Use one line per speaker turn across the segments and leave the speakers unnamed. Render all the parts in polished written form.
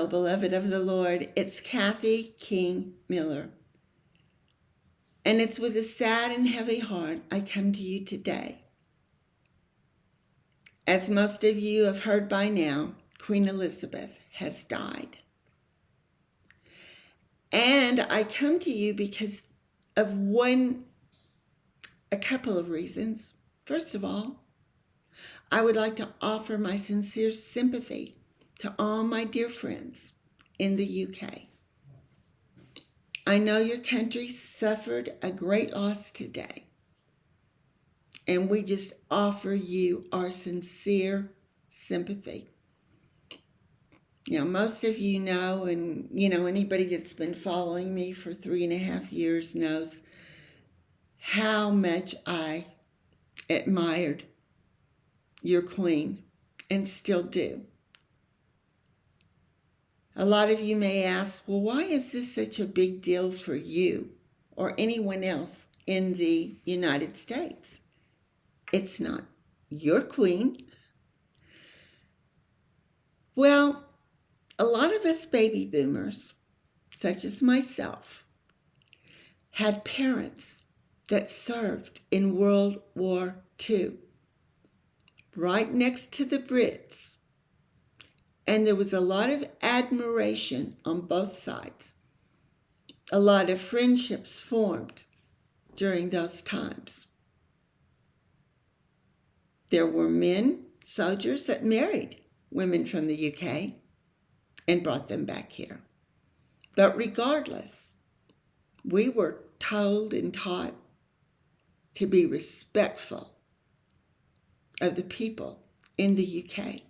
Hello, beloved of the Lord. It's Kathy King Miller. And it's with a sad and heavy heart I come to you today. As most of you have heard by now, Queen Elizabeth has died. And I come to you because of a couple of reasons. First of all, I would like to offer my sincere sympathy to all my dear friends in the UK. I know your country suffered a great loss today, and we just offer you our sincere sympathy. Now, most of you know, and anybody that's been following me for 3.5 years knows how much I admired your queen and still do. A lot of you may ask, well, why is this such a big deal for you or anyone else in the United States? It's not your queen. Well, a lot of us baby boomers, such as myself, had parents that served in World War II, right next to the Brits. And there was a lot of admiration on both sides. A lot of friendships formed during those times. There were men, soldiers, that married women from the UK and brought them back here. But regardless, we were told and taught to be respectful of the people in the UK.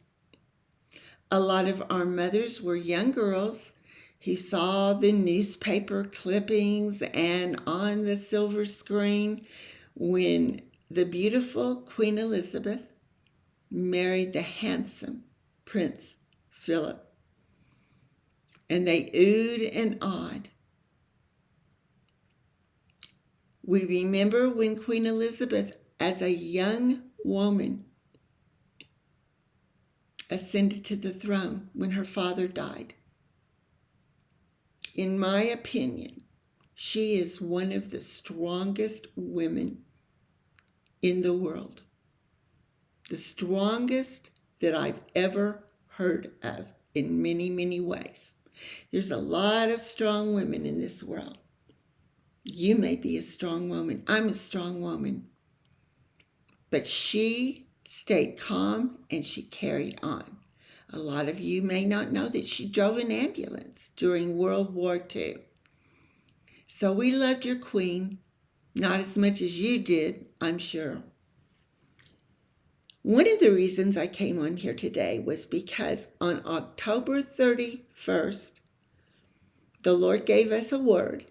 A lot of our mothers were young girls who saw the newspaper clippings and on the silver screen when the beautiful Queen Elizabeth married the handsome Prince Philip. And they oohed and awed. We remember when Queen Elizabeth, as a young woman, ascended to the throne when her father died. In my opinion, she is one of the strongest women in the world. The strongest that I've ever heard of in many, many ways. There's a lot of strong women in this world. You may be a strong woman. I'm a strong woman. But she stayed calm and she carried on. A lot of you may not know that she drove an ambulance during World War II. So we loved your queen, not as much as you did, I'm sure. One of the reasons I came on here today was because on October 31st, the Lord gave us a word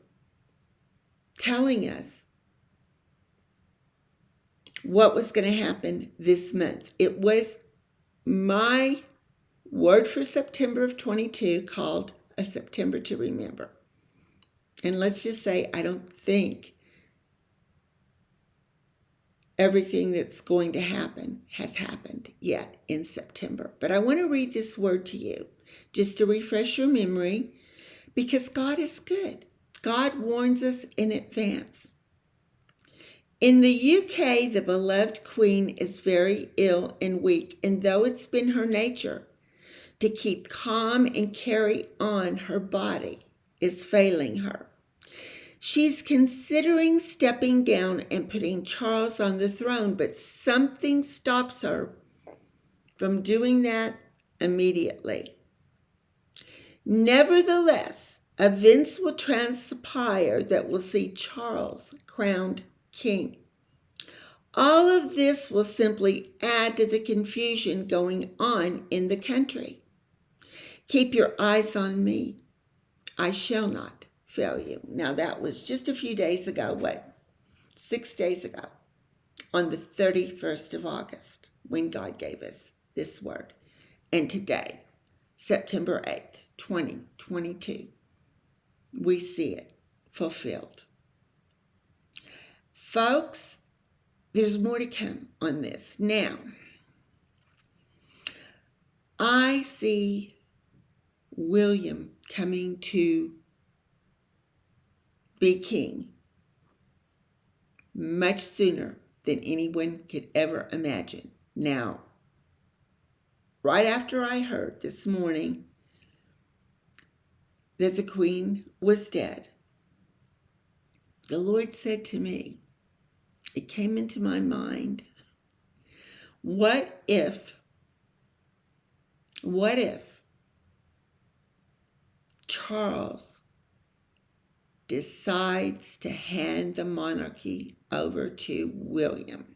telling us what was going to happen this month. It was my word for September of 22 called A September to Remember. And let's just say I don't think everything that's going to happen has happened yet in September. But I want to read this word to you just to refresh your memory because God is good. God warns us in advance. In the UK, the beloved queen is very ill and weak, and though it's been her nature to keep calm and carry on, her body is failing her. She's considering stepping down and putting Charles on the throne, but something stops her from doing that immediately. Nevertheless, events will transpire that will see Charles crowned king. All of this will simply add to the confusion going on in the country. Keep your eyes on me. I shall not fail you. Now that was just a few days ago, 6 days ago, on the 31st of August, when God gave us this word. And today, September 8th, 2022, we see it fulfilled. Folks, there's more to come on this. Now, I see William coming to be king much sooner than anyone could ever imagine. Now, right after I heard this morning that the Queen was dead, the Lord said to me, it came into my mind, what if Charles decides to hand the monarchy over to William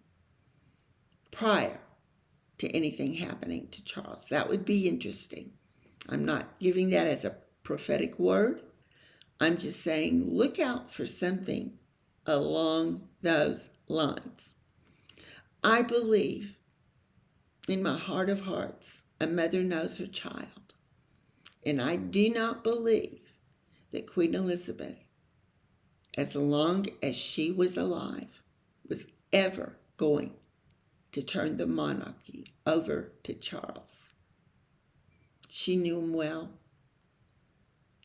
prior to anything happening to Charles? That would be interesting. I'm not giving that as a prophetic word. I'm just saying, look out for something along those lines. I believe in my heart of hearts, a mother knows her child. And I do not believe that Queen Elizabeth, as long as she was alive, was ever going to turn the monarchy over to Charles. She knew him well.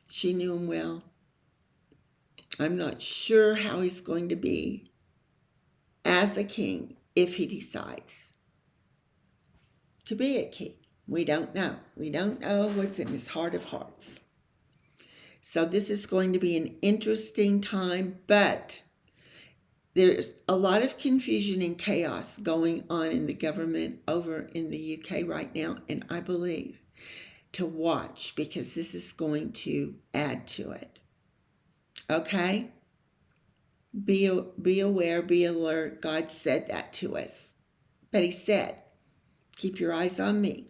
She knew him well. I'm not sure how he's going to be as a king if he decides to be a king. We don't know. We don't know what's in his heart of hearts. So this is going to be an interesting time, but there's a lot of confusion and chaos going on in the government over in the UK right now, and I believe to watch because this is going to add to it. Okay? Be aware, be alert. God said that to us. But he said, keep your eyes on me.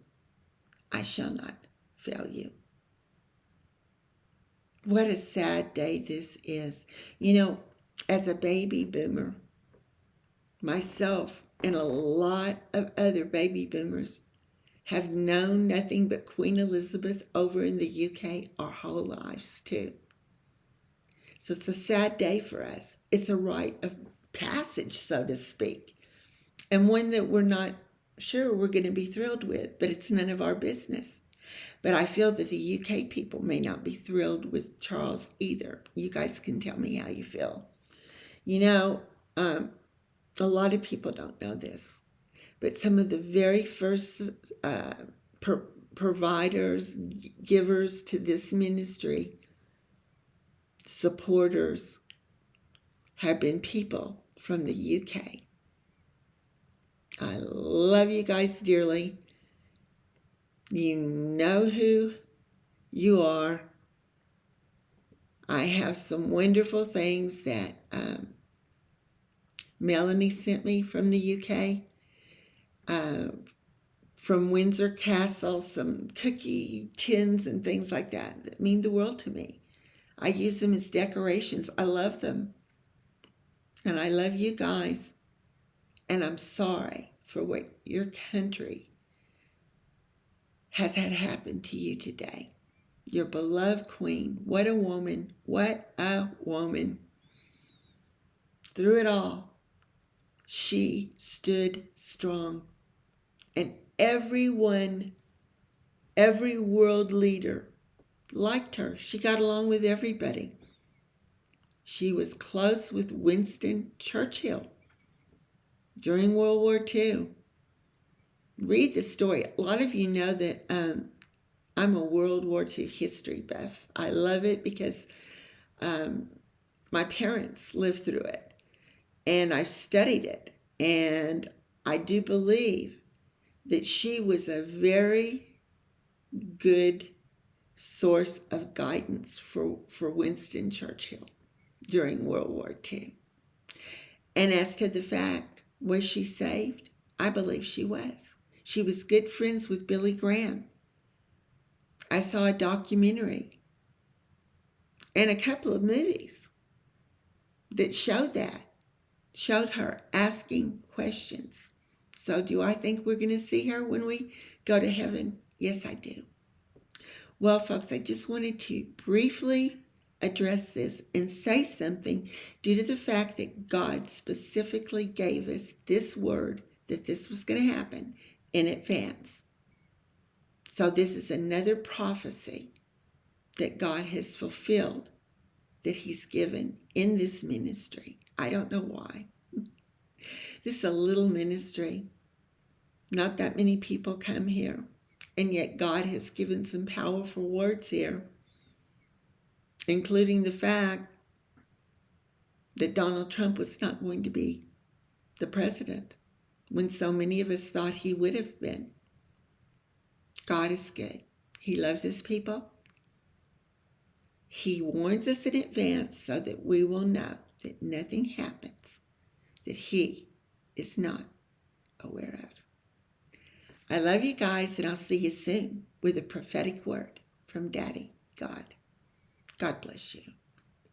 I shall not fail you. What a sad day this is. You know, as a baby boomer, myself and a lot of other baby boomers have known nothing but Queen Elizabeth over in the UK our whole lives too. So it's a sad day for us. It's a rite of passage, so to speak, and one that we're not sure we're going to be thrilled with, but it's none of our business. But I feel that the UK people may not be thrilled with Charles either. You guys can tell me how you feel. You know, a lot of people don't know this, but some of the very first providers, givers to this ministry, supporters, have been people from the UK. I love you guys dearly. You know who you are. I have some wonderful things that Melanie sent me from the UK, from Windsor Castle, some cookie tins and things like that mean the world to me. I use them as decorations. I love them. And I love you guys. And I'm sorry for what your country has had happen to you today. Your beloved queen. What a woman. What a woman. Through it all, she stood strong. And everyone, every world leader liked her. She got along with everybody. She was close with Winston Churchill during World War II. Read the story. A lot of you know that I'm a World War II history buff. I love it because my parents lived through it, and I've studied it. And I do believe that she was a very good source of guidance for Winston Churchill during World War II. And as to the fact, was she saved? I believe she was. She was good friends with Billy Graham. I saw a documentary and a couple of movies that showed her asking questions. So do I think we're going to see her when we go to heaven? Yes, I do. Well, folks, I just wanted to briefly address this and say something due to the fact that God specifically gave us this word that this was going to happen in advance. So this is another prophecy that God has fulfilled, that he's given in this ministry. I don't know why. This is a little ministry. Not that many people come here. And yet God has given some powerful words here, including the fact that Donald Trump was not going to be the president when so many of us thought he would have been. God is good. He loves his people. He warns us in advance so that we will know that nothing happens that he is not aware of. I love you guys, and I'll see you soon with a prophetic word from Daddy God. God bless you.